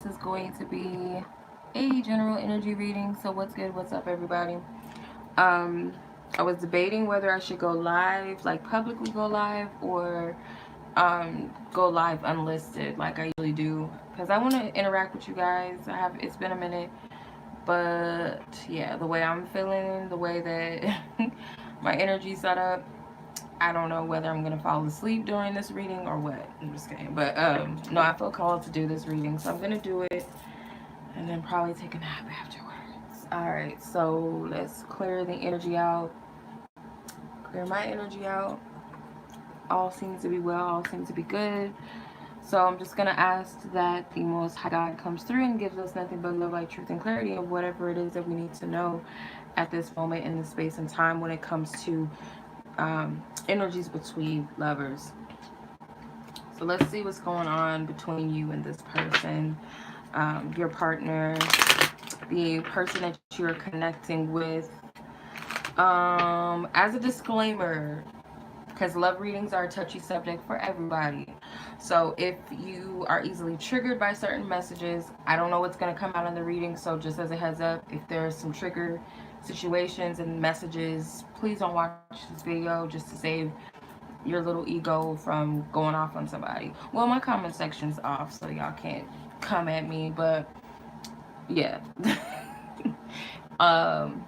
is going to be a general energy reading. So what's good? What's up, everybody? Um, I was debating whether I should go live, like publicly go live, or go live unlisted, like I usually do, because I want to interact with you guys. It's been a minute, but yeah, the way I'm feeling, the way that my energy set up, I don't know whether I'm gonna fall asleep during this reading or what. I'm just kidding. But no, I feel called to do this reading, so I'm gonna do it and then probably take a nap afterwards. Alright, so let's clear the energy out. Clear my energy out. All seems to be well, all seems to be good. So I'm just gonna ask that the Most High God comes through and gives us nothing but love, light, truth, and clarity of whatever it is that we need to know at this moment in the space and time when it comes to energies between lovers. So let's see what's going on between you and this person, your partner, the person that you're connecting with. As a disclaimer, because love readings are a touchy subject for everybody. So if you are easily triggered by certain messages, I don't know what's going to come out in the reading. So just as a heads up, if there's some trigger situations and messages, please don't watch this video just to save your little ego from going off on somebody. Well, my comment section's off, so y'all can't come at me, but yeah. um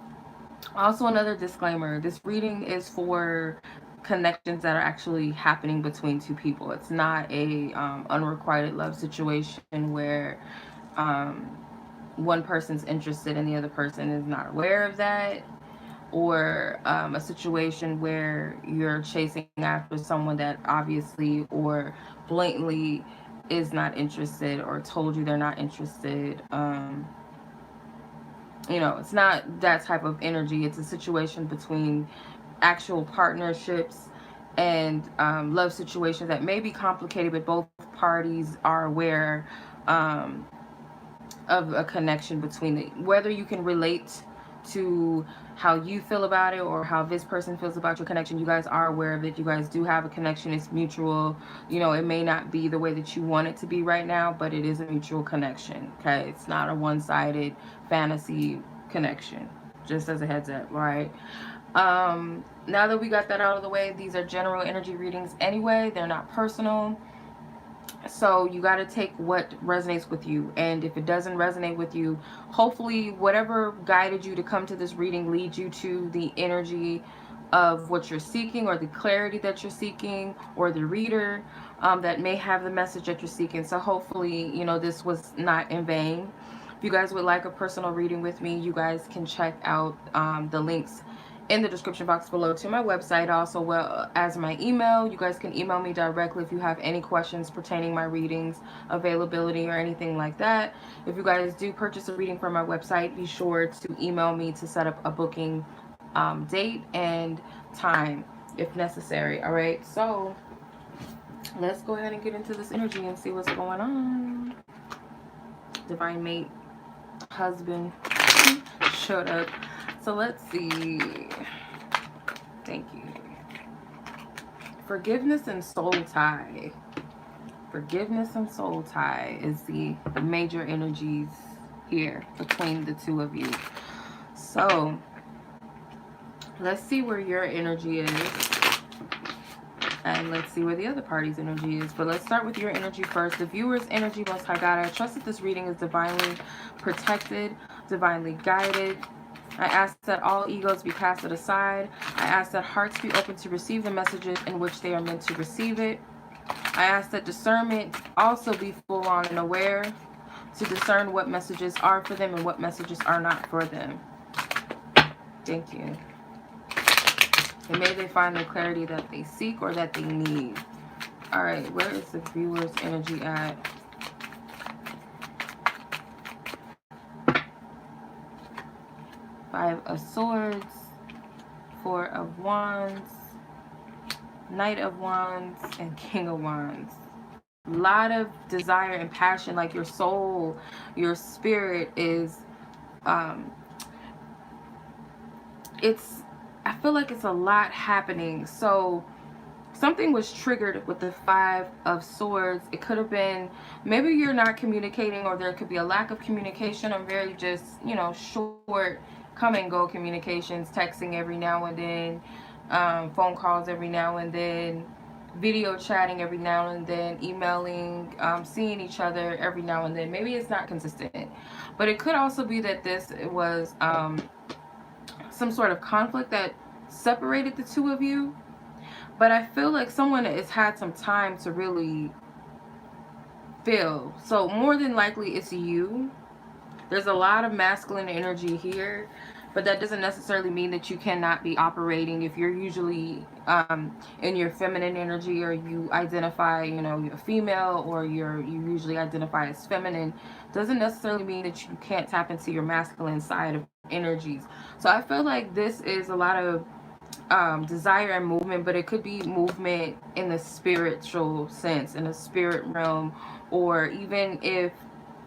Also, another disclaimer, this reading is for connections that are actually happening between two people. It's not a unrequited love situation where one person's interested and the other person is not aware of that, or a situation where you're chasing after someone that obviously or blatantly is not interested or told you they're not interested. It's not that type of energy. It's a situation between actual partnerships and love situations that may be complicated, but both parties are aware um, of a connection between whether you can relate to how you feel about it or how this person feels about your connection. You guys are aware of it. You guys do have a connection. It's mutual. It may not be the way that you want it to be right now, but it is a mutual connection. Okay, it's not a one-sided fantasy connection. Just as a heads up, right? Now that we got that out of the way, these are general energy readings anyway. They're not personal. So you got to take what resonates with you, and if it doesn't resonate with you, hopefully whatever guided you to come to this reading leads you to the energy of what you're seeking, or the clarity that you're seeking, or the reader that may have the message that you're seeking. So hopefully this was not in vain. If you guys would like a personal reading with me, you guys can check out the links in the description box below to my website, also well as my email. You guys can email me directly if you have any questions pertaining my readings, availability, or anything like that. If you guys do purchase a reading from my website, be sure to email me to set up a booking date and time if necessary. All right, so let's go ahead and get into this energy and see what's going on. Divine mate, husband showed up. So let's see. Thank you. Forgiveness and soul tie. Forgiveness and soul tie is the major energies here between the two of you. So let's see where your energy is, and let's see where the other party's energy is. But let's start with your energy first. The viewer's energy. Most High God, I trust that this reading is divinely protected, divinely guided. I ask that all egos be casted aside. I ask that hearts be open to receive the messages in which they are meant to receive it. I ask that discernment also be full on and aware to discern what messages are for them and what messages are not for them. Thank you. And may they find the clarity that they seek or that they need. Alright, where is the viewer's energy at? Five of Swords, Four of Wands, Knight of Wands, and King of Wands. A lot of desire and passion, like your soul, your spirit is, I feel like it's a lot happening. So something was triggered with the Five of Swords. It could have been, maybe you're not communicating, or there could be a lack of communication, or very just, you know, short come and go communications, texting every now and then, phone calls every now and then, video chatting every now and then, emailing, seeing each other every now and then. Maybe it's not consistent, but it could also be that this was some sort of conflict that separated the two of you. But I feel like someone has had some time to really feel. So more than likely it's you. There's a lot of masculine energy here, but that doesn't necessarily mean that you cannot be operating. If you're usually in your feminine energy, or you identify, you know, you're female, or you usually identify as feminine, doesn't necessarily mean that you can't tap into your masculine side of energies. So I feel like this is a lot of desire and movement, but it could be movement in the spiritual sense, in the spirit realm, or even if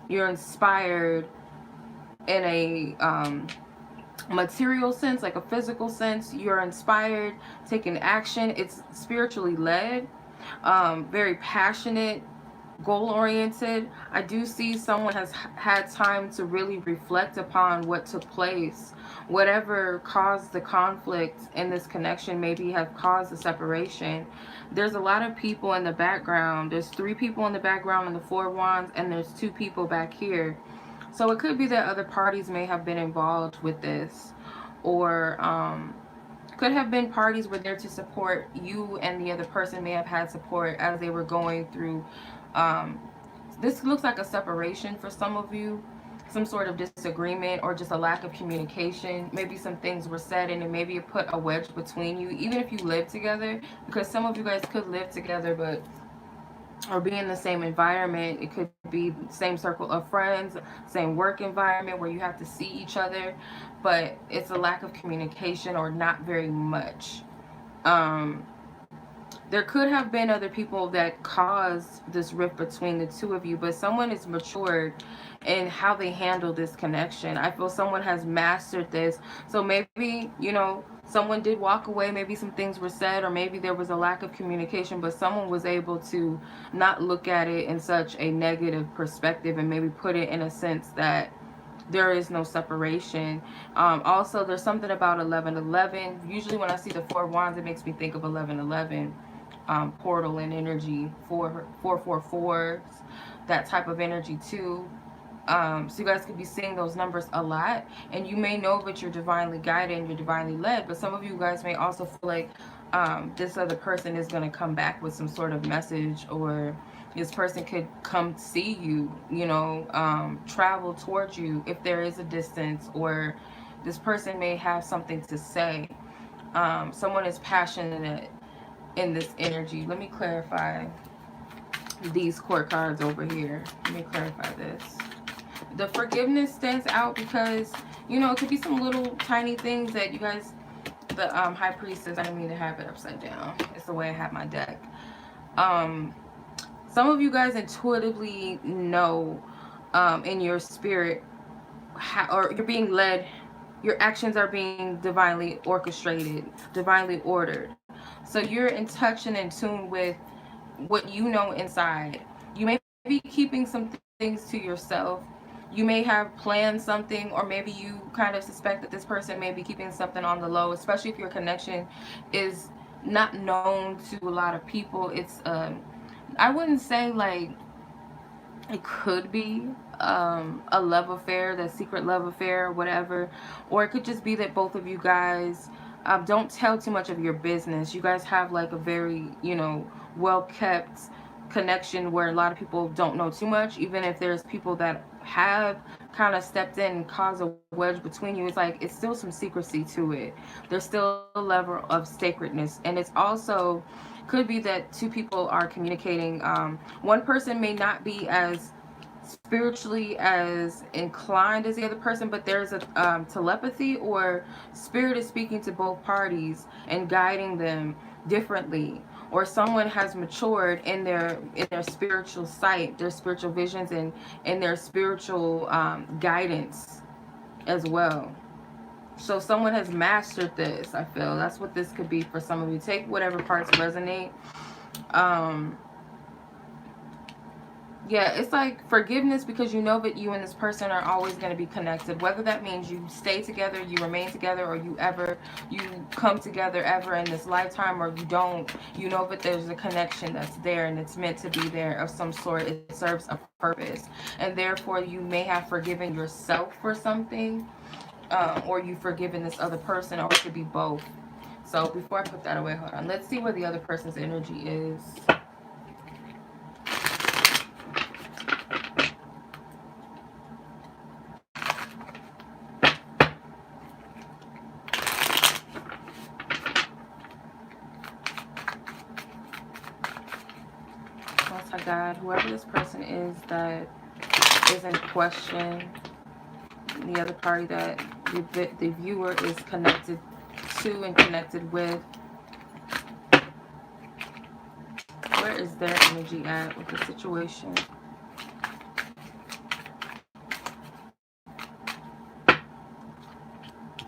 you're inspired in a material sense, like a physical sense, you're inspired, taking action. It's spiritually led, very passionate, goal oriented. I do see someone has had time to really reflect upon what took place. Whatever caused the conflict in this connection maybe have caused the separation. There's a lot of people in the background. There's 3 people in the background in the 4 wands, and there's 2 people back here. So it could be that other parties may have been involved with this, or could have been parties were there to support you, and the other person may have had support as they were going through. This looks like a separation for some of you, some sort of disagreement, or just a lack of communication. Maybe some things were said and it maybe it put a wedge between you, even if you live together, because some of you guys could live together, but or be in the same environment. It could be same circle of friends, same work environment where you have to see each other, but it's a lack of communication, or not very much. There could have been other people that caused this rift between the two of you, but someone is matured in how they handle this connection. I feel someone has mastered this. So maybe, you know, someone did walk away, maybe some things were said, or maybe there was a lack of communication, but someone was able to not look at it in such a negative perspective, and maybe put it in a sense that there is no separation. Also, there's something about 1111. Usually when I see the 4 wands, it makes me think of 1111. Portal and energy, 444s, that type of energy too. So you guys could be seeing those numbers a lot, and you may know that you're divinely guided and you're divinely led, but some of you guys may also feel like this other person is going to come back with some sort of message, or this person could come see you, you know, travel towards you if there is a distance, or this person may have something to say. Someone is passionate in this energy. Let me clarify these court cards over here. Let me clarify this. The forgiveness stands out because, you know, it could be some little tiny things that you guys, the High Priestess, I didn't mean to have it upside down. It's the way I have my deck. Some of you guys intuitively know in your spirit how, or you're being led, your actions are being divinely orchestrated, divinely ordered. So you're in touch and in tune with what you know inside. You may be keeping some things to yourself. You may have planned something, or maybe you kind of suspect that this person may be keeping something on the low, especially if your connection is not known to a lot of people. It's I wouldn't say like it could be a love affair, that secret love affair or whatever, or it could just be that both of you guys don't tell too much of your business. You guys have like a very, you know, well kept connection where a lot of people don't know too much. Even if there's people that have kind of stepped in and caused a wedge between you, it's like it's still some secrecy to it. There's still a level of sacredness, and it's also could be that 2 people are communicating. One person may not be as spiritually as inclined as the other person, but there's a telepathy, or spirit is speaking to both parties and guiding them differently, or someone has matured in their spiritual sight, their spiritual visions, and in their spiritual guidance as well. So someone has mastered this, I feel. That's what this could be for some of you. Take whatever parts resonate. Um, yeah, it's like forgiveness, because you know that you and this person are always going to be connected. Whether that means you stay together, you remain together, or you come together ever in this lifetime, or you don't. You know that there's a connection that's there, and it's meant to be there of some sort. It serves a purpose. And therefore, you may have forgiven yourself for something, or you've forgiven this other person, or it could be both. So before I put that away, hold on. Let's see where the other person's energy is. Most High God, whoever this person is that is in question, the other party that the viewer is connected to and connected with, where is their energy at with the situation?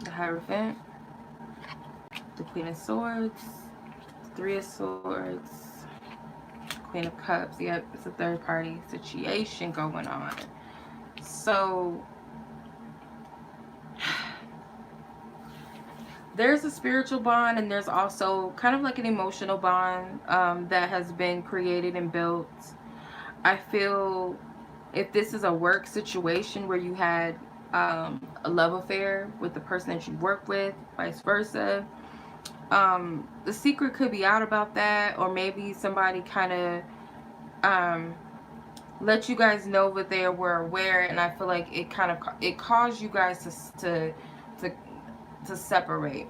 The Hierophant, the Queen of Swords, Three of Swords, Queen of Cups. Yep, it's a third party situation going on. So there's a spiritual bond, and there's also kind of like an emotional bond that has been created and built. I feel if this is a work situation where you had a love affair with the person that you work with, vice versa, the secret could be out about that, or maybe somebody kind of let you guys know that they were aware, and I feel like it caused you guys to separate.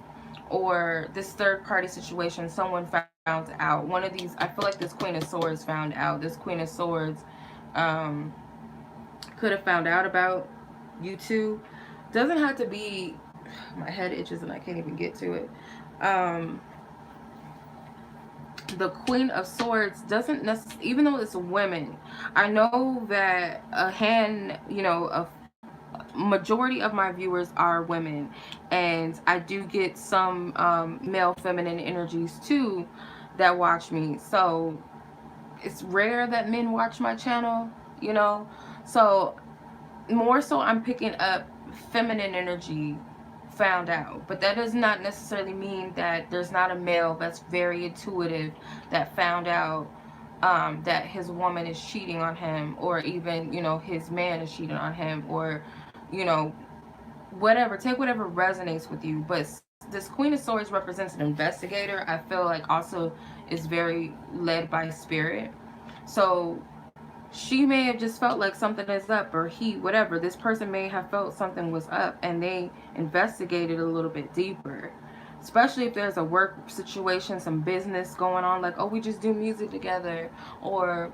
Or this third party situation, someone found out. One of these, I feel like this Queen of Swords found out. This Queen of Swords could have found out about you two. Doesn't have to be, my head itches and I can't even get to it. The Queen of Swords doesn't necessarily, even though it's women, I know that a majority of my viewers are women, and I do get some male feminine energies too that watch me. So it's rare that men watch my channel, so more so I'm picking up feminine energy found out. But that does not necessarily mean that there's not a male that's very intuitive that found out that his woman is cheating on him, or even his man is cheating on him, or you know whatever. Take whatever resonates with you. But this Queen of Swords represents an investigator. I feel like also is very led by spirit. So she may have just felt like something is up, or whatever. This person may have felt something was up, and they investigated a little bit deeper. Especially if there's a work situation, some business going on, like, oh, we just do music together, or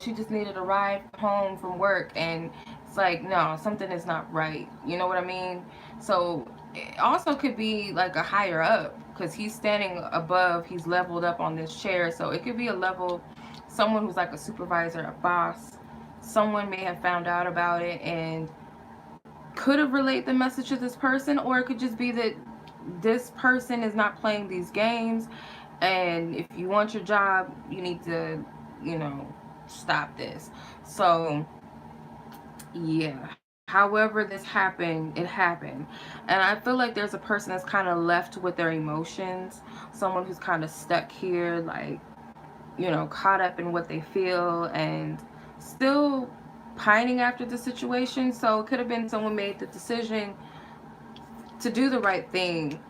she just needed a ride home from work, and it's like, no, something is not right. You know what I mean? So it also could be like a higher up, because he's standing above, he's leveled up on this chair. So it could be a level, someone who's like a supervisor, a boss. Someone may have found out about it and could have relayed the message to this person, or it could just be that this person is not playing these games, and if you want your job, you need to stop this. So yeah, however this happened, it happened. And I feel like there's a person that's kind of left with their emotions, someone who's kind of stuck here, like caught up in what they feel and still pining after the situation. So it could have been someone made the decision to do the right thing.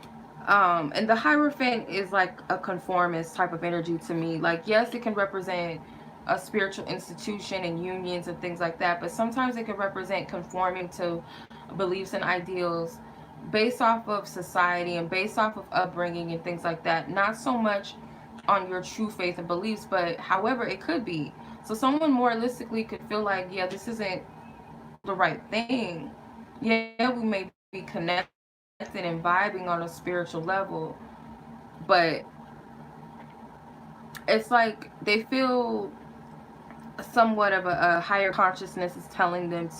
And the Hierophant is like a conformist type of energy to me. Like, yes, it can represent a spiritual institution and unions and things like that, but sometimes it can represent conforming to beliefs and ideals based off of society and based off of upbringing and things like that. Not so much on your true faith and beliefs, but however it could be. So someone moralistically could feel like, yeah, this isn't the right thing. Yeah, we may be connected and vibing on a spiritual level, but it's like they feel somewhat of a higher consciousness is telling them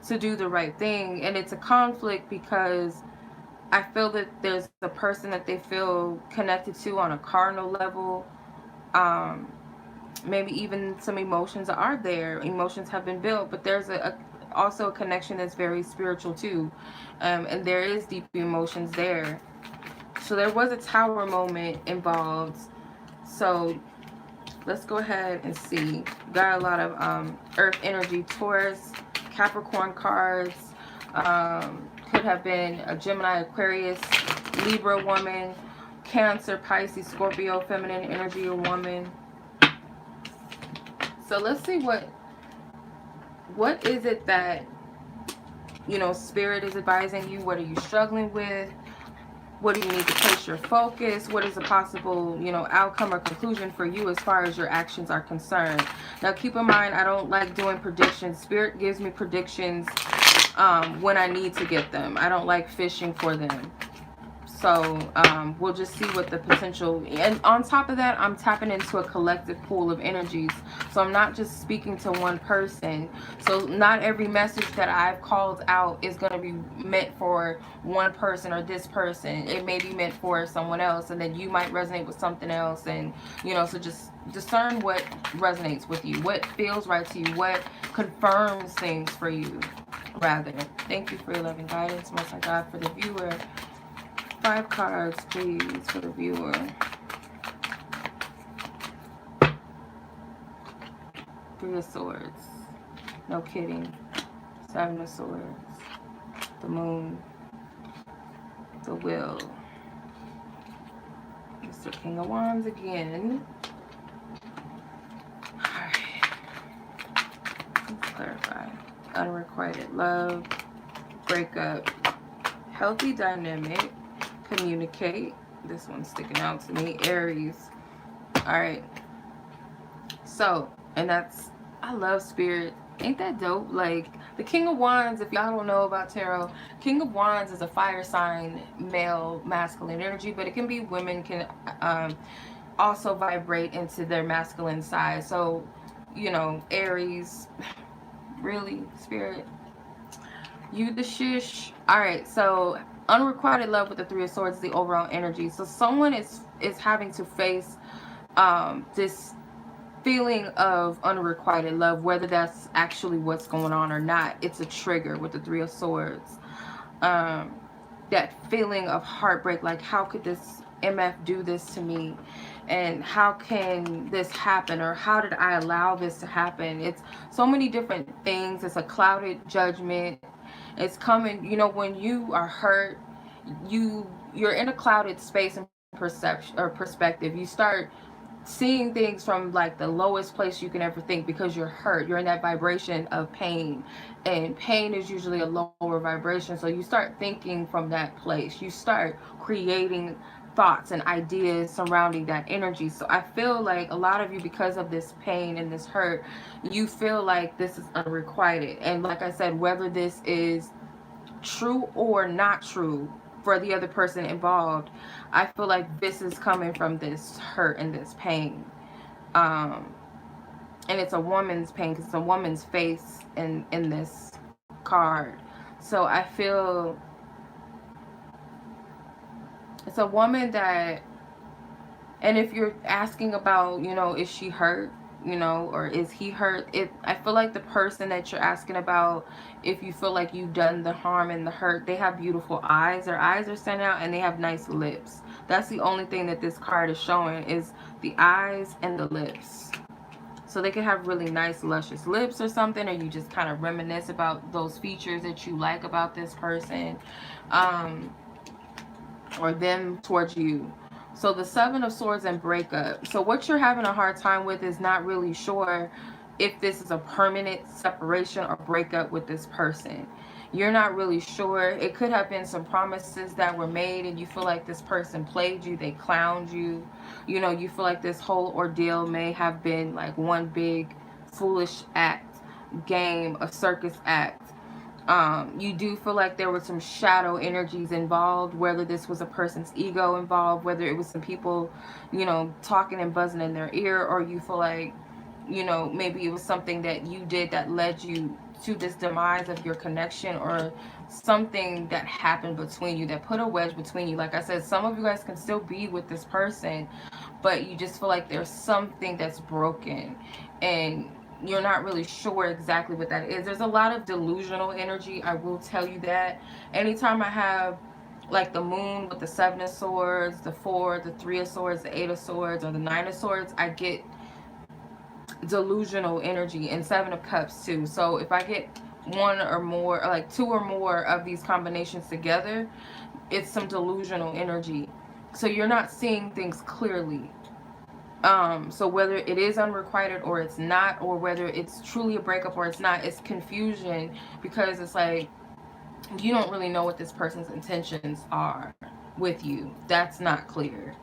to do the right thing. And it's a conflict because I feel that there's a person that they feel connected to on a carnal level. Um, Maybe even some emotions are there. Emotions have been built, but there's also a connection that's very spiritual too. And there is deep emotions there. So there was a tower moment involved. So let's go ahead and see. Got a lot of earth energy, Taurus, Capricorn cards. Could have been a Gemini, Aquarius, Libra woman, Cancer, Pisces, Scorpio, feminine energy, a woman. So let's see what is it that, you know, spirit is advising you. What are you struggling with? What do you need to place your focus? What is a possible, you know, outcome or conclusion for you as far as your actions are concerned? Now, keep in mind, I don't like doing predictions. Spirit gives me predictions when I need to get them. I don't like fishing for them. So we'll just see what the potential, and on top of that, I'm tapping into a collective pool of energies. So I'm not just speaking to one person. So not every message that I've called out is going to be meant for one person or this person. It may be meant for someone else, and then you might resonate with something else. And, you know, so just discern what resonates with you, what feels right to you, what confirms things for you, rather. Thank you for your loving guidance, Most High God, for the viewer. 5 cards, please, for the viewer. Three of Swords. No kidding. 7 of Swords. The Moon. The Will. Mr. King of Wands again. Alright. Let's clarify. Unrequited love. Breakup. Healthy dynamic. Communicate. This one's sticking out to me. Aries. Alright. So, and that's, I love spirit. Ain't that dope? Like, the King of Wands, if y'all don't know about tarot, King of Wands is a fire sign, male, masculine energy, but it can be women can also vibrate into their masculine side. So, you know, Aries, really, spirit, you the shish. Alright, so unrequited love with the Three of Swords is the overall energy. So someone is having to face this feeling of unrequited love, whether that's actually what's going on or not. It's a trigger with the Three of Swords. That feeling of heartbreak, like, how could this MF do this to me? And how can this happen? Or how did I allow this to happen? It's so many different things. It's a clouded judgment. It's coming, you know, when you are hurt, you're in a clouded space and perception or perspective. You start seeing things from like the lowest place you can ever think, because you're hurt. You're in that vibration of pain, and pain is usually a lower vibration. So you start thinking from that place. You start creating thoughts and ideas surrounding that energy. So I feel like a lot of you, because of this pain and this hurt, you feel like this is unrequited. And like I said, whether this is true or not true for the other person involved, I feel like this is coming from this hurt and this pain. And it's a woman's pain, because it's a woman's face in this card. So I feel it's a woman that, and if you're asking about, you know, is she hurt, you know, or is he hurt, I feel like the person that you're asking about, if you feel like you've done the harm and the hurt, they have beautiful eyes. Their eyes are standing out, and they have nice lips. That's the only thing that this card is showing, is the eyes and the lips. So they could have really nice, luscious lips or something, or you just kind of reminisce about those features that you like about this person, or them towards you. So the Seven of Swords and breakup. So what you're having a hard time with is not really sure if this is a permanent separation or breakup with this person. You're not really sure. It could have been some promises that were made, and you feel like this person played you. They clowned you. You know, you feel like this whole ordeal may have been like one big foolish act, game, a circus act. You do feel like there were some shadow energies involved, whether this was a person's ego involved, whether it was some people, you know, talking and buzzing in their ear, or you feel like, you know, maybe it was something that you did that led you to this demise of your connection, or something that happened between you that put a wedge between you. Like I said, some of you guys can still be with this person, but you just feel like there's something that's broken, and you're not really sure exactly what that is. There's a lot of delusional energy, I will tell you that. Anytime I have like the moon with the 7 of swords, the 4, the 3 of swords, the 8 of swords, or the 9 of swords, I get delusional energy, and 7 of cups too. So if I get one or more, or like 2 or more of these combinations together, it's some delusional energy. So you're not seeing things clearly. So whether it is unrequited or it's not, or whether it's truly a breakup or it's not, it's confusion, because it's like you don't really know what this person's intentions are with you. That's not clear.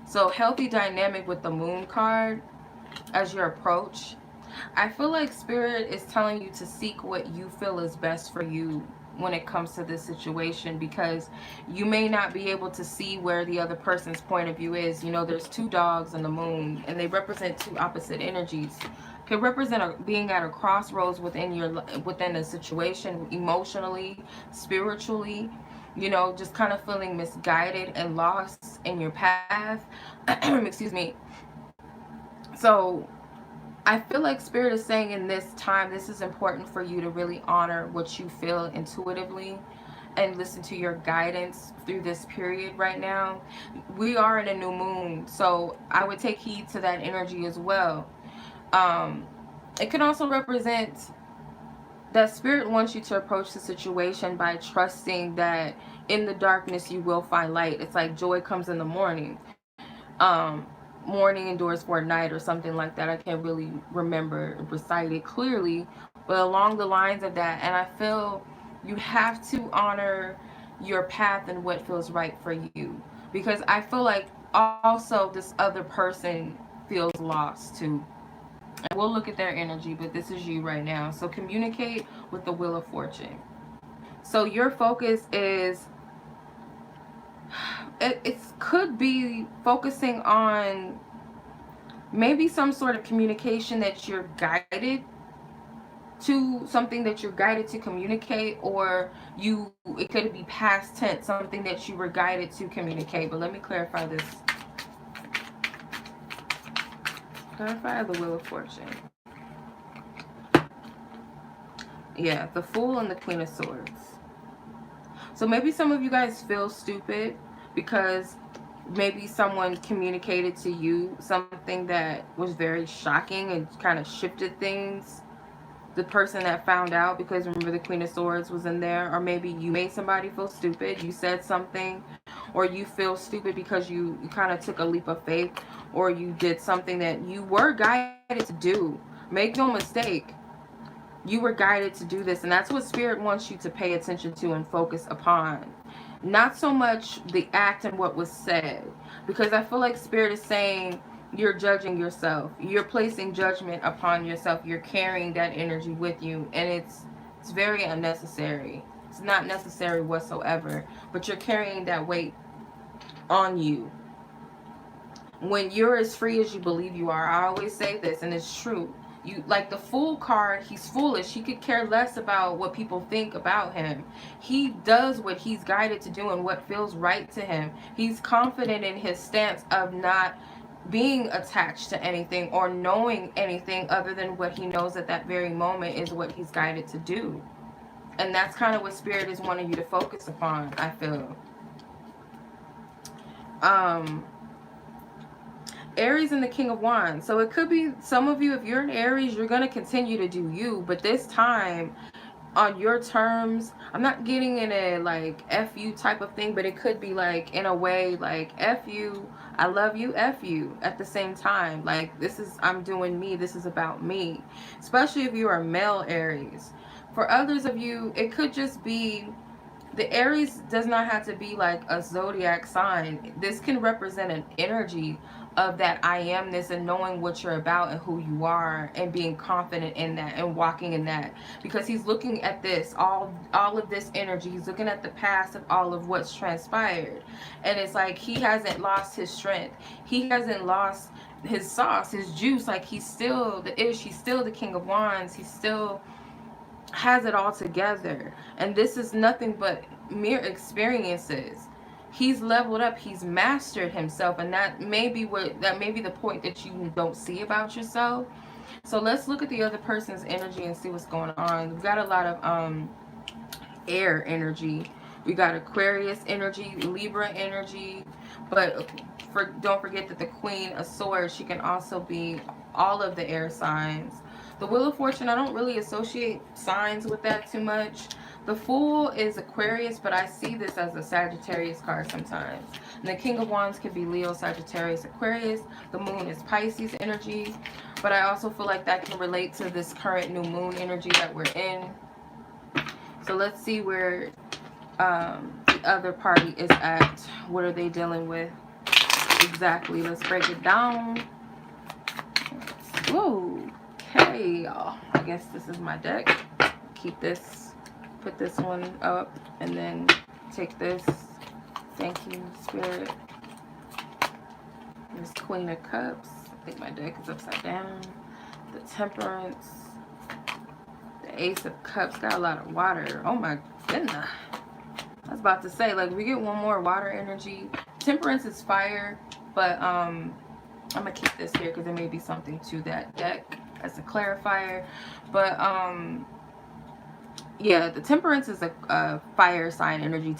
So healthy dynamic with the moon card as your approach. I feel like Spirit is telling you to seek what you feel is best for you when it comes to this situation, because you may not be able to see where the other person's point of view is. You know, there's 2 dogs in the moon, and they represent 2 opposite energies. Could represent being at a crossroads within a situation, emotionally, spiritually, you know, just kind of feeling misguided and lost in your path. Excuse me. So I feel like Spirit is saying in this time, this is important for you to really honor what you feel intuitively and listen to your guidance through this period right now. We are in a new moon, so I would take heed to that energy as well. It can also represent that Spirit wants you to approach the situation by trusting that in the darkness you will find light. It's like joy comes in the morning. Morning endures for a night, or something like that. I can't really remember, recite it clearly, but along the lines of that. And I feel you have to honor your path and what feels right for you, because I feel like also this other person feels lost too. And we'll look at their energy, but this is you right now. So communicate with the Wheel of Fortune. So your focus is, it could be focusing on maybe some sort of communication that you're guided to, something that you're guided to communicate, or it could be past tense, something that you were guided to communicate. But let me clarify this. Clarify the Wheel of Fortune. Yeah, the Fool and the Queen of Swords. So maybe some of you guys feel stupid because maybe someone communicated to you something that was very shocking and kind of shifted things. The person that found out, because remember the Queen of Swords was in there. Or maybe you made somebody feel stupid. You said something, or you feel stupid because you kind of took a leap of faith, or you did something that you were guided to do. Make no mistake, you were guided to do this, and that's what Spirit wants you to pay attention to and focus upon. Not so much the act and what was said, because I feel like Spirit is saying you're judging yourself. You're placing judgment upon yourself. You're carrying that energy with you, and it's very unnecessary. It's not necessary whatsoever, but you're carrying that weight on you. When you're as free as you believe you are, I always say this, and it's true. You, like the Fool card, he's foolish. He could care less about what people think about him. He does what he's guided to do and what feels right to him. He's confident in his stance of not being attached to anything or knowing anything other than what he knows at that very moment is what he's guided to do. And that's kind of what Spirit is wanting you to focus upon, I feel. Aries and the King of Wands. So it could be some of you, if you're in Aries, you're going to continue to do you, but this time on your terms. I'm not getting in a like F you type of thing, but it could be like in a way like F you, I love you, F you at the same time. Like this is, I'm doing me, this is about me. Especially if you are male Aries. For others of you, it could just be, the Aries does not have to be like a zodiac sign. This can represent an energy of that I amness and knowing what you're about and who you are and being confident in that and walking in that. Because he's looking at this, all of this energy. He's looking at the past of all of what's transpired. And it's like he hasn't lost his strength. He hasn't lost his sauce, his juice. Like he's still the ish. He's still the King of Wands. He's still has it all together, and this is nothing but mere experiences. He's leveled up, he's mastered himself, and that may be the point that you don't see about yourself. So let's look at the other person's energy and see what's going on. We've got a lot of air energy. We got Aquarius energy, Libra energy, but don't forget that the Queen of Swords, she can also be all of the air signs. The Wheel of Fortune, I don't really associate signs with that too much. The Fool is Aquarius, but I see this as a Sagittarius card sometimes. And the King of Wands could be Leo, Sagittarius, Aquarius. The Moon is Pisces energy, but I also feel like that can relate to this current new moon energy that we're in. So let's see where the other party is at. What are they dealing with exactly? Let's break it down. Whoa. Okay, y'all. I guess this is my deck. Keep this, put this one up, and then take this. Thank you, Spirit. This Queen of Cups. I think my deck is upside down. The Temperance. The Ace of Cups. Got a lot of water. Oh my goodness. I was about to say, like, we get one more water energy. Temperance is fire, but I'm gonna keep this here because there may be something to that deck as a clarifier. But yeah, the Temperance is a fire sign energy,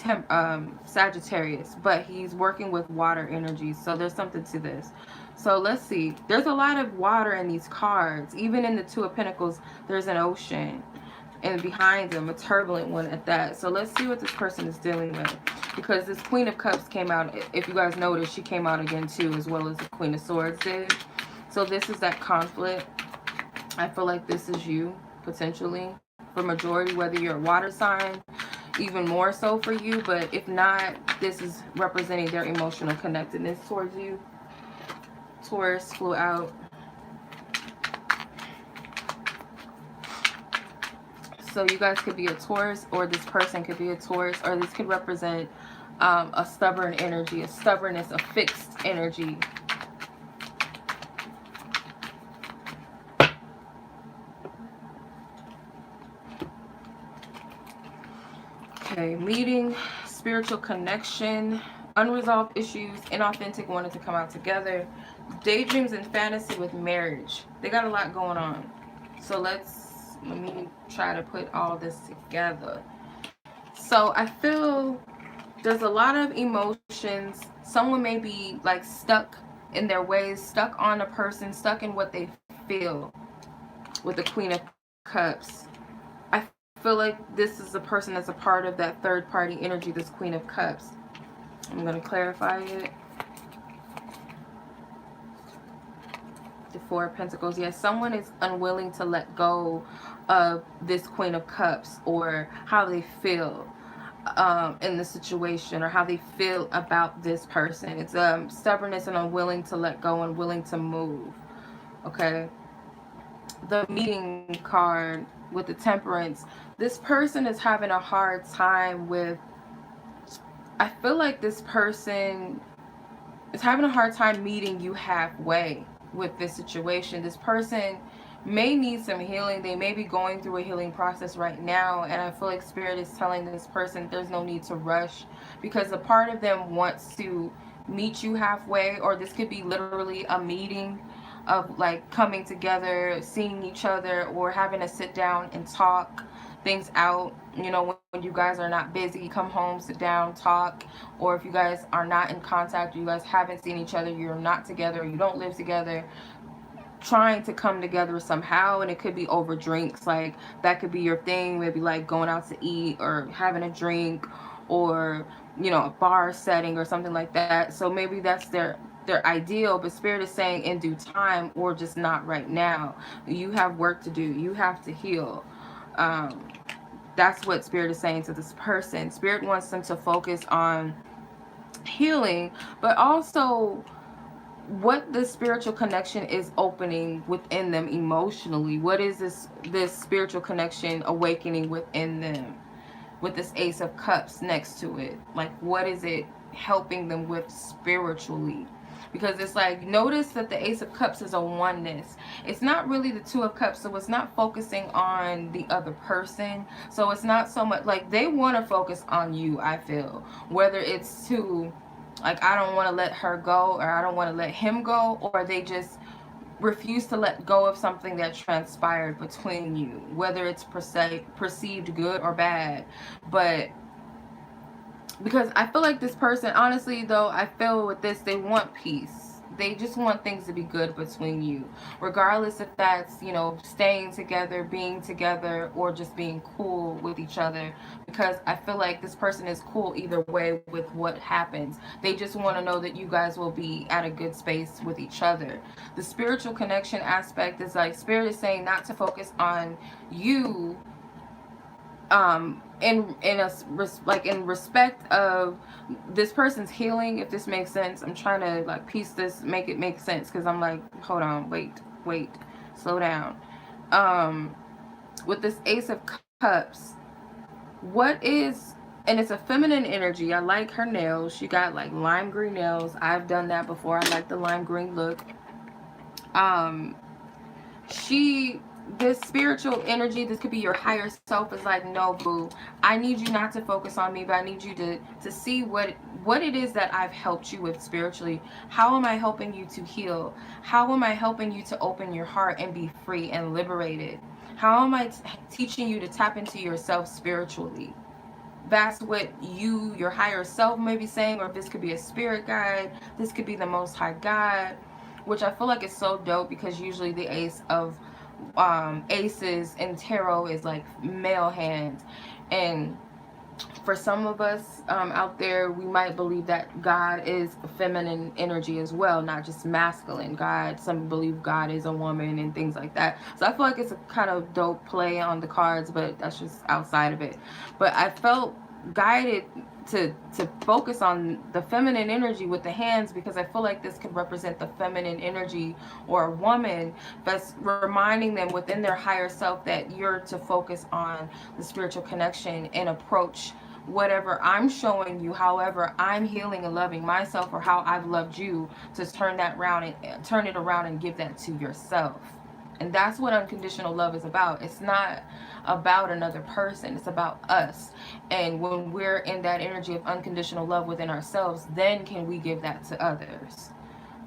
Sagittarius, but he's working with water energy, so there's something to this. So let's see. There's a lot of water in these cards. Even in the Two of Pentacles, there's an ocean, and behind them a turbulent one at that. So let's see what this person is dealing with, because this Queen of Cups came out. If you guys noticed, she came out again too, as well as the Queen of Swords did. So this is that conflict. I feel like this is you potentially for majority, whether you're a water sign, even more so for you, but if not, this is representing their emotional connectedness towards you. Taurus flew out. So you guys could be a Taurus, or this person could be a Taurus, or this could represent a stubborn energy, a stubbornness, a fixed energy. Okay, meeting, spiritual connection, unresolved issues, inauthentic wanting to come out together, daydreams and fantasy with marriage. They got a lot going on. So let me try to put all this together. So I feel there's a lot of emotions. Someone may be like stuck in their ways, stuck on a person, stuck in what they feel with the Queen of Cups. I feel like this is a person that's a part of that third party energy, this Queen of Cups. I'm going to clarify it. The Four of Pentacles. Yes, someone is unwilling to let go of this Queen of Cups, or how they feel in the situation, or how they feel about this person. It's stubbornness and unwilling to let go, unwilling to move. Okay. The meeting card with the Temperance. This person is having a hard time with, I feel like this person is having a hard time meeting you halfway with this situation. This person may need some healing. They may be going through a healing process right now, and I feel like Spirit is telling this person there's no need to rush, because a part of them wants to meet you halfway, or this could be literally a meeting of like coming together, seeing each other, or having to sit down and talk things out. You know, when you guys are not busy, come home, sit down, talk. Or if you guys are not in contact, you guys haven't seen each other, you're not together, you don't live together, trying to come together somehow. And it could be over drinks. Like that could be your thing, maybe like going out to eat or having a drink, or you know, a bar setting or something like that. So maybe that's their ideal, but Spirit is saying in due time, or just not right now. You have work to do, you have to heal. That's what Spirit is saying to this person. Spirit wants them to focus on healing, but also what the spiritual connection is opening within them emotionally. What is this spiritual connection awakening within them, with this Ace of Cups next to it? Like, what is it helping them with spiritually? because it's like, notice that the Ace of Cups is a oneness. It's not really the Two of Cups, so it's not focusing on the other person. So it's not so much like they want to focus on you, I feel, whether it's to like, I don't want to let her go, or I don't want to let him go, or they just refuse to let go of something that transpired between you, whether it's perceived good or bad. But because I feel like this person, honestly though, I feel with this, they want peace. They just want things to be good between you, regardless if that's, you know, staying together, being together, or just being cool with each other. Because I feel like this person is cool either way with what happens. They just want to know that you guys will be at a good space with each other. The spiritual connection aspect is like, Spirit is saying not to focus on you, in respect of this person's healing, if this makes sense. I'm trying to like piece this, make it make sense, because I'm like, hold on, wait, slow down. With this Ace of Cups, what is, and it's a feminine energy. I like her nails. She got like lime green nails. I've done that before. I like the lime green look. This spiritual energy, this could be your higher self, is like, no boo, I need you not to focus on me, but I need you to see what it is that I've helped you with spiritually. How am I helping you to heal? How am I helping you to open your heart and be free and liberated? How am I teaching you to tap into yourself spiritually? That's what your higher self may be saying. Or if this could be a spirit guide, this could be the Most High God, which I feel like is so dope, because usually the aces in tarot is like male hands, and for some of us out there, we might believe that God is feminine energy as well, not just masculine. Some believe God is a woman and things like that. So I feel like it's a kind of dope play on the cards, but that's just outside of it. But I felt guided to focus on the feminine energy with the hands, because I feel like this could represent the feminine energy, or a woman that's reminding them within their higher self that you're to focus on the spiritual connection and approach whatever I'm showing you, however I'm healing and loving myself, or how I've loved you, to turn it around and give that to yourself. And that's what unconditional love is about. It's not about another person. It's about us. And when we're in that energy of unconditional love within ourselves, then can we give that to others.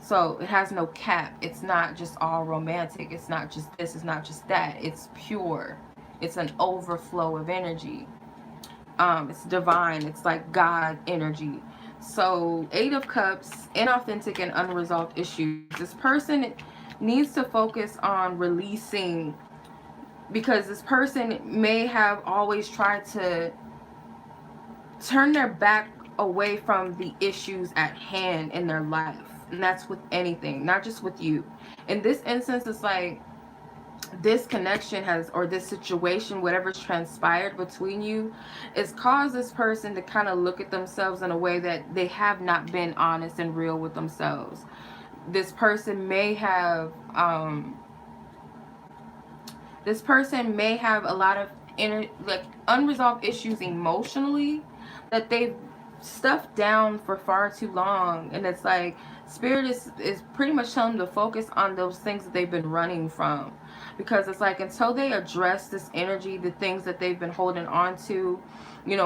So it has no cap. It's not just all romantic. It's not just this. It's not just that. It's pure. It's an overflow of energy. It's divine. It's like God energy. So 8 of Cups, inauthentic and unresolved issues. This person needs to focus on releasing, because this person may have always tried to turn their back away from the issues at hand in their life. And that's with anything, not just with you. In this instance, it's like this connection has, or this situation, whatever's transpired between you, has caused this person to kind of look at themselves in a way that they have not been honest and real with themselves. This person may have a lot of unresolved issues emotionally that they've stuffed down for far too long. And it's like Spirit is pretty much telling them to focus on those things that they've been running from, because it's like, until they address this energy, the things that they've been holding on to,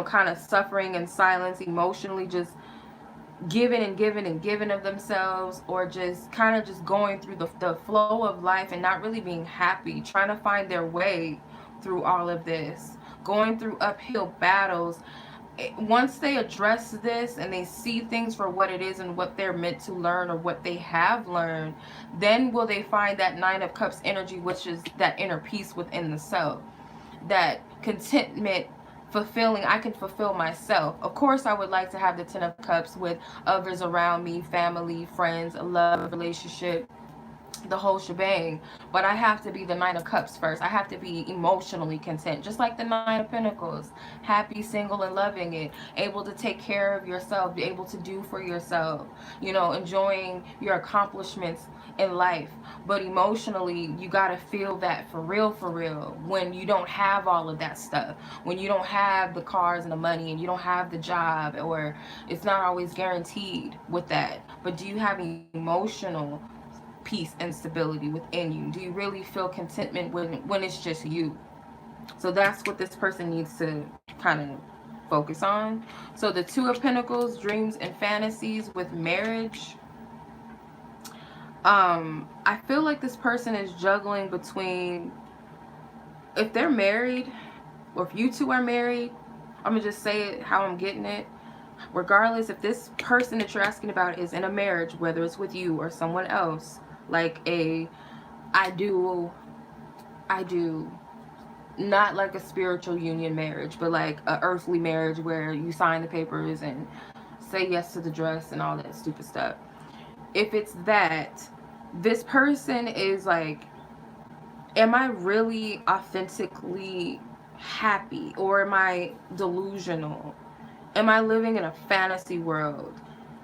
kind of suffering in silence emotionally, just giving of themselves, or just kind of just going through the flow of life and not really being happy, trying to find their way through all of this, going through uphill battles. Once they address this and they see things for what it is and what they're meant to learn, or what they have learned, then will they find that 9 of Cups energy, which is that inner peace within the self, that contentment, fulfilling. I can fulfill myself. Of course, I would like to have the 10 of Cups with others around me, family, friends, a love relationship, the whole shebang. but I have to be the Nine of Cups first. I have to be emotionally content, just like the Nine of Pentacles. Happy, single, and loving it. Able to take care of yourself, be able to do for yourself, you know, enjoying your accomplishments in life. But emotionally, you got to feel that for real, when you don't have all of that stuff, when you don't have the cars and the money, and you don't have the job, or it's not always guaranteed with that. But do you have emotional peace and stability within you? Do you really feel contentment when it's just you? So that's what this person needs to kind of focus on. So the Two of Pentacles, dreams and fantasies with marriage. I feel like this person is juggling between, if they're married, or if you two are married, I'm gonna just say it how I'm getting it. Regardless, if this person that you're asking about is in a marriage, whether it's with you or someone else, like a I do, not like a spiritual union marriage, but like a earthly marriage where you sign the papers and say yes to the dress and all that stupid stuff. If it's that, this person is like, am I really authentically happy, or am I delusional? Am I living in a fantasy world?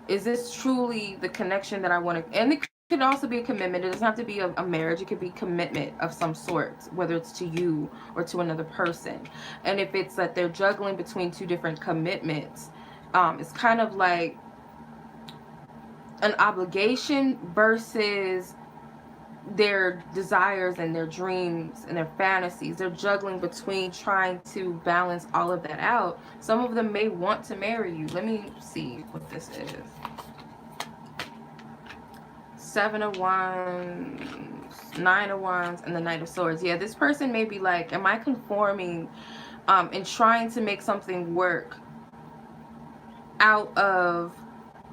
Is this truly the connection that I want to? And it could also be a commitment. It doesn't have to be a marriage. It could be commitment of some sort, whether it's to you or to another person. And if it's that they're juggling between two different commitments, it's kind of like an obligation versus their desires and their dreams and their fantasies. They're juggling between trying to balance all of that out. Some of them may want to marry you. Let me see what this is. Seven of Wands, Nine of Wands, and the Knight of Swords. Yeah, this person may be like, am I conforming and trying to make something work out of,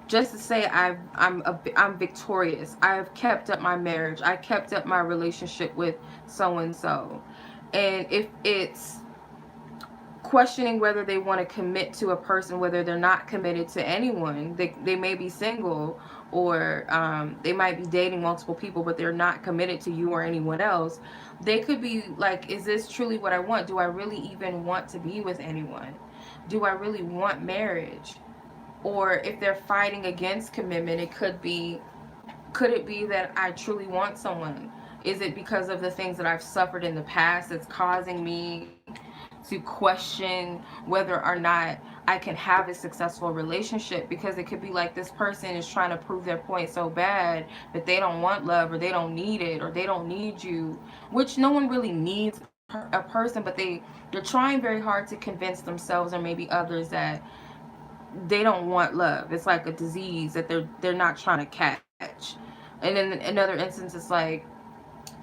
just to say I'm victorious. I've kept up my marriage. I kept up my relationship with so and so. And if it's questioning whether they want to commit to a person, whether they're not committed to anyone, they may be single, or they might be dating multiple people, but they're not committed to you or anyone else. They could be like, is this truly what I want? Do I really even want to be with anyone? Do I really want marriage? Or if they're fighting against commitment, could it be that I truly want someone? Is it because of the things that I've suffered in the past that's causing me to question whether or not I can have a successful relationship? Because it could be like this person is trying to prove their point so bad that they don't want love, or they don't need it, or they don't need you, which no one really needs a person, but they're trying very hard to convince themselves, or maybe others, that they don't want love. It's like a disease that they're not trying to catch. And in another instance, it's like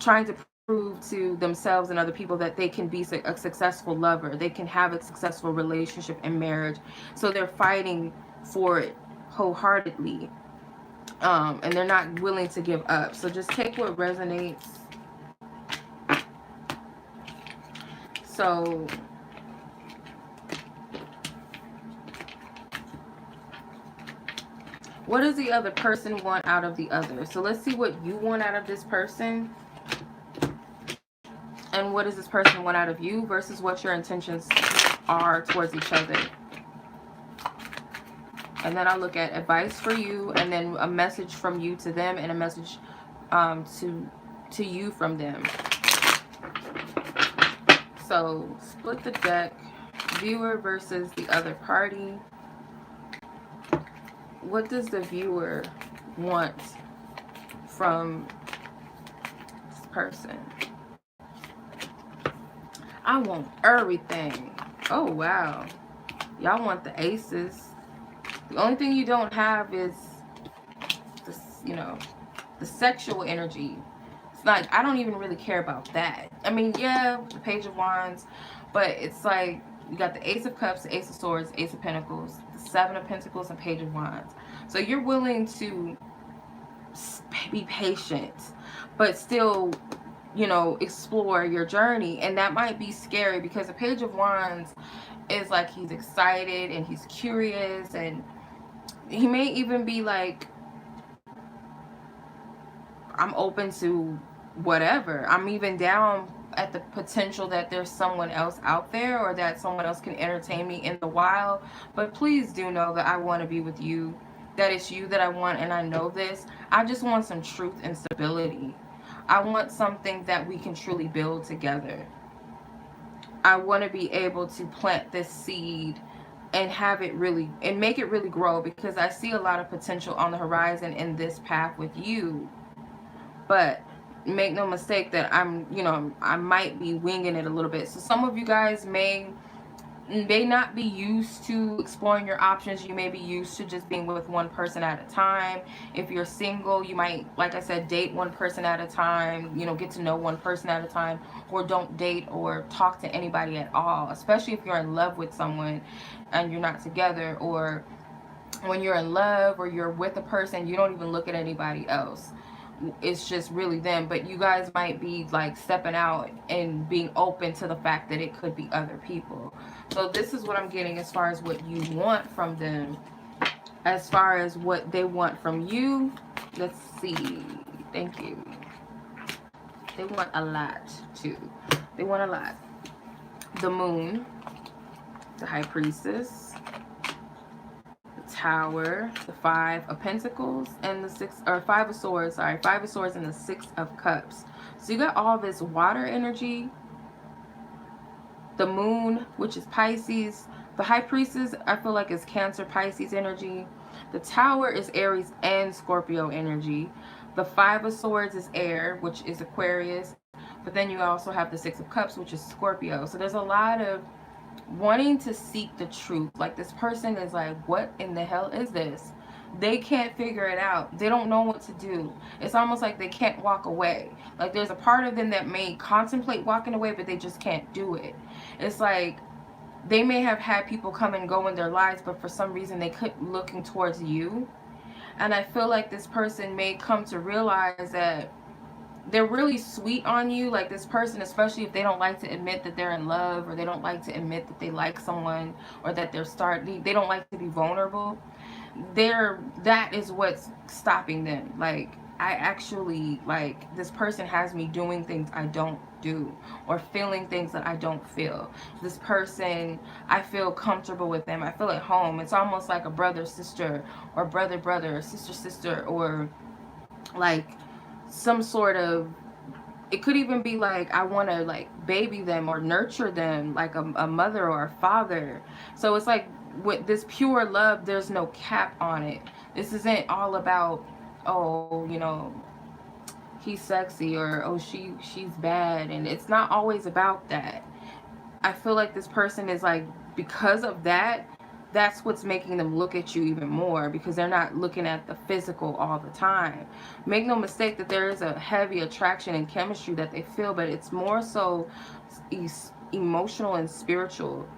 trying to prove to themselves and other people that they can be a successful lover. They can have a successful relationship and marriage. So they're fighting for it wholeheartedly. And they're not willing to give up. So just take what resonates. So what does the other person want out of the other? So let's see what you want out of this person. And what does this person want out of you, versus what your intentions are towards each other. And then I'll look at advice for you, and then a message from you to them, and a message to you from them. So split the deck. Viewer versus the other party. What does the viewer want from this person? I want everything. Oh, wow. Y'all want the aces. The only thing you don't have is this, the sexual energy. It's like, I don't even really care about that. I mean, yeah, the Page of Wands, but it's like, you got the Ace of Cups, the Ace of Swords, Ace of Pentacles, the Seven of Pentacles, and Page of Wands. So you're willing to be patient, but still, explore your journey. And that might be scary, because the Page of Wands is like, he's excited and he's curious, and he may even be like, I'm open to whatever. I'm even down at the potential that there's someone else out there, or that someone else can entertain me in the wild. But please do know that I want to be with you, that it's you that I want, and I know this. I just want some truth and stability. I want something that we can truly build together. I want to be able to plant this seed and have it really, and make it really grow, because I see a lot of potential on the horizon in this path with you. But make no mistake that I might be winging it a little bit. So some of you guys may not be used to exploring your options. You may be used to just being with one person at a time. If you're single, you might, like I said, date one person at a time, get to know one person at a time, or don't date or talk to anybody at all, especially if you're in love with someone and you're not together. Or when you're in love or you're with a person, you don't even look at anybody else. It's just really them. But you guys might be like stepping out and being open to the fact that it could be other people. So this is what I'm getting as far as what you want from them. As far as what they want from you, let's see. Thank you. They want a lot too. They want a lot. The Moon, the High Priestess, the Tower, the Five of Pentacles, and the Five of Swords. Sorry, Five of Swords and the Six of Cups. So you got all this water energy. The Moon, which is Pisces. The High Priestess, I feel like, is Cancer, Pisces energy. The Tower is Aries and Scorpio energy. The Five of Swords is air, which is Aquarius. But then you also have the Six of Cups, which is Scorpio. So there's a lot of wanting to seek the truth. Like, this person is like, what in the hell is this? They can't figure it out. They don't know what to do. It's almost like they can't walk away. Like, there's a part of them that may contemplate walking away, but they just can't do it. It's like they may have had people come and go in their lives, but for some reason they keep looking towards you. And I feel like this person may come to realize that they're really sweet on you. Like, this person, especially if they don't like to admit that they're in love, or they don't like to admit that they like someone, or that they don't like to be vulnerable. That is what's stopping them. Like, I actually, like, this person has me doing things I don't do, or feeling things that I don't feel. This person, I feel comfortable with them. I feel at home. It's almost like a brother sister, or brother brother, or sister sister, or like some sort of, it could even be like I want to like baby them or nurture them like a mother or a father. So it's like, with this pure love, there's no cap on it. This isn't all about, oh, he's sexy, or oh, she's bad. And it's not always about that. I feel like this person is like, because of that, that's what's making them look at you even more, because they're not looking at the physical all the time. Make no mistake that there is a heavy attraction and chemistry that they feel, but it's more so emotional and spiritual.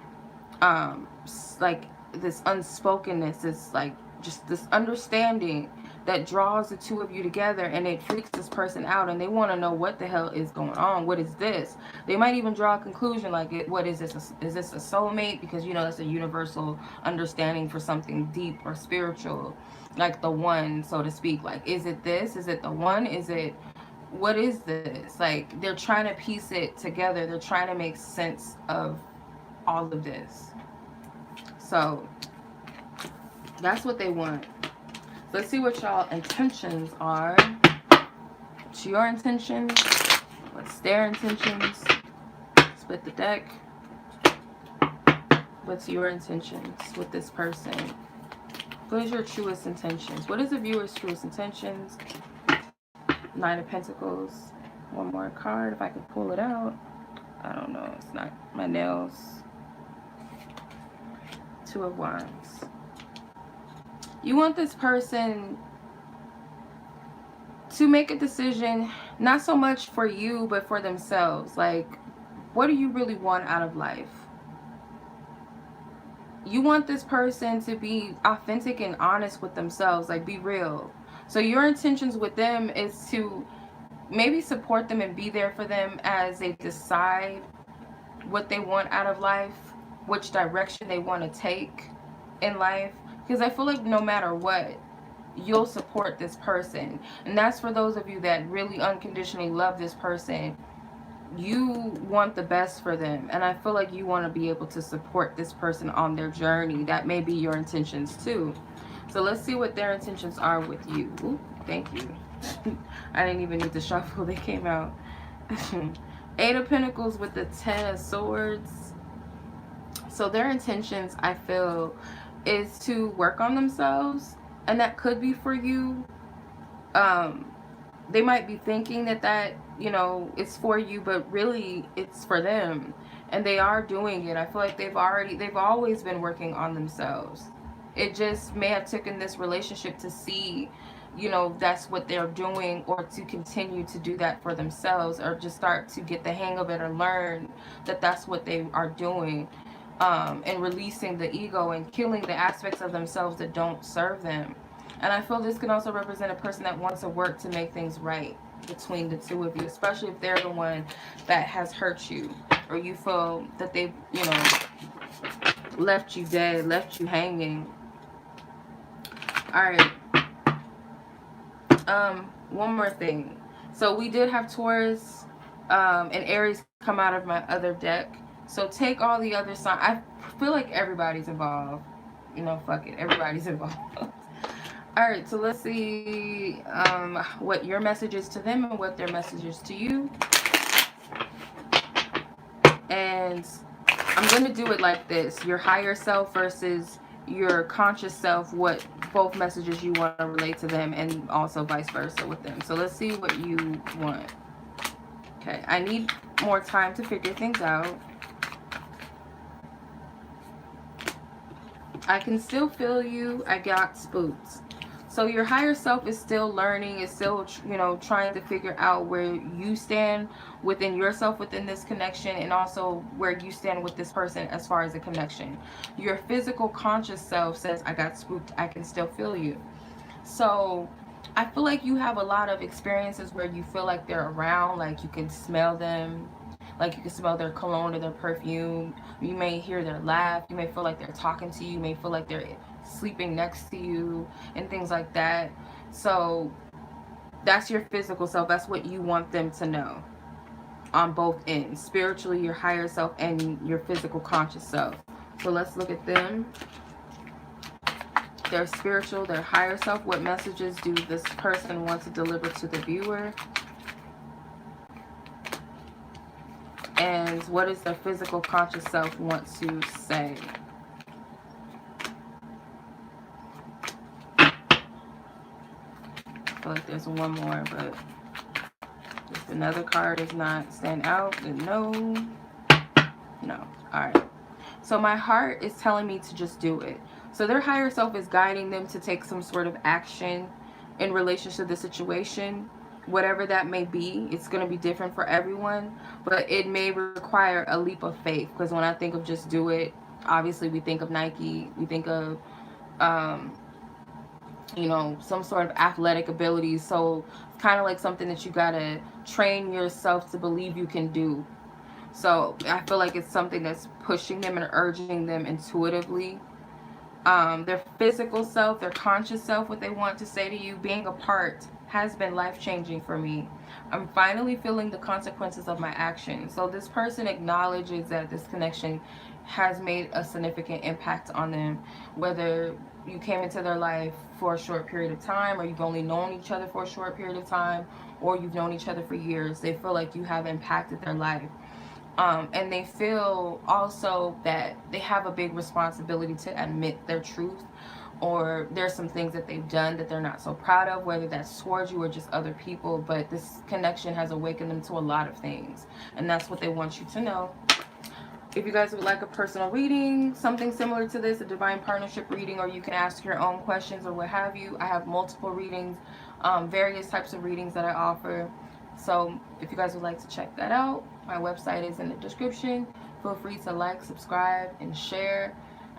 Like, this unspokenness is like just this understanding that draws the two of you together, and it freaks this person out, and they want to know what the hell is going on. What is this? They might even draw a conclusion like, what is this? Is this a soulmate? Because that's a universal understanding for something deep or spiritual, like the one, so to speak. Like, is it this? Is it the one? What is this? Like, they're trying to piece it together. They're trying to make sense of all of this. So that's what they want. Let's see what y'all intentions are. What's your intentions? What's their intentions? Split the deck. What's your intentions with this person? What is your truest intentions? What is the viewer's truest intentions? Nine of Pentacles. One more card if I can pull it out. I don't know. It's not my nails. Two of Wands. You want this person to make a decision, not so much for you, but for themselves. Like, what do you really want out of life? You want this person to be authentic and honest with themselves, like, be real. So your intentions with them is to maybe support them and be there for them as they decide what they want out of life, which direction they want to take in life. Because I feel like no matter what, you'll support this person. And that's for those of you that really unconditionally love this person. You want the best for them, and I feel like you want to be able to support this person on their journey. That may be your intentions too. So let's see what their intentions are with you. Ooh, thank you. I didn't even need to shuffle, they came out. Eight of Pentacles with the Ten of Swords. So their intentions, I feel, is to work on themselves, and that could be for you. They might be thinking that you know, it's for you, but really it's for them, and they are doing it. I feel like they've always been working on themselves. It just may have taken this relationship to see, you know, that's what they're doing, or to continue to do that for themselves, or just start to get the hang of it, or learn that that's what they are doing, and releasing the ego and killing the aspects of themselves that don't serve them. And I feel this can also represent a person that wants to work to make things right between the two of you, especially if they're the one that has hurt you, or you feel that they've, you know, left you dead, left you hanging. All right. One more thing. So we did have Taurus and Aries come out of my other deck. So take all the other signs. I feel like everybody's involved. You know, fuck it. Everybody's involved. Alright, so let's see what your message is to them and what their message is to you. And I'm going to do it like this. Your higher self versus your conscious self, what both messages you want to relate to them, and also vice versa with them. So let's see what you want. Okay, I need more time to figure things out. I can still feel you. I got spooked. So your higher self is still learning, is still, you know, trying to figure out where you stand within yourself within this connection, and also where you stand with this person as far as a connection. Your physical conscious self says, I got spooked, I can still feel you. So I feel like you have a lot of experiences where you feel like they're around, like you can smell them, like you can smell their cologne or their perfume. You may hear their laugh, you may feel like they're talking to you, you may feel like they're sleeping next to you, and things like that. So that's your physical self. That's what you want them to know on both ends, spiritually, your higher self, and your physical conscious self. So let's look at them. Their spiritual, their higher self. What messages do this person want to deliver to the viewer? And what does their physical conscious self want to say? I feel like there's one more, but if another card does not stand out, then no. Alright. So my heart is telling me to just do it. So their higher self is guiding them to take some sort of action in relation to the situation. Whatever that may be, it's going to be different for everyone. But it may require a leap of faith. Because when I think of just do it, obviously we think of Nike. We think of you know, some sort of athletic abilities. So it's kind of like something that you gotta train yourself to believe you can do. So I feel like it's something that's pushing them and urging them intuitively. Their physical self, their conscious self, what they want to say to you, being apart has been life-changing for me. I'm finally feeling the consequences of my actions. So this person acknowledges that this connection has made a significant impact on them, whether you came into their life for a short period of time, or you've only known each other for a short period of time, or you've known each other for years. They feel like you have impacted their life. And they feel also that they have a big responsibility to admit their truth, or there's some things that they've done that they're not so proud of, whether that's towards you or just other people. But this connection has awakened them to a lot of things, and that's what they want you to know. If you guys would like a personal reading, something similar to this, a divine partnership reading, or you can ask your own questions or what have you, I have multiple readings, various types of readings that I offer. So if you guys would like to check that out, my website is in the description. Feel free to like, subscribe, and share.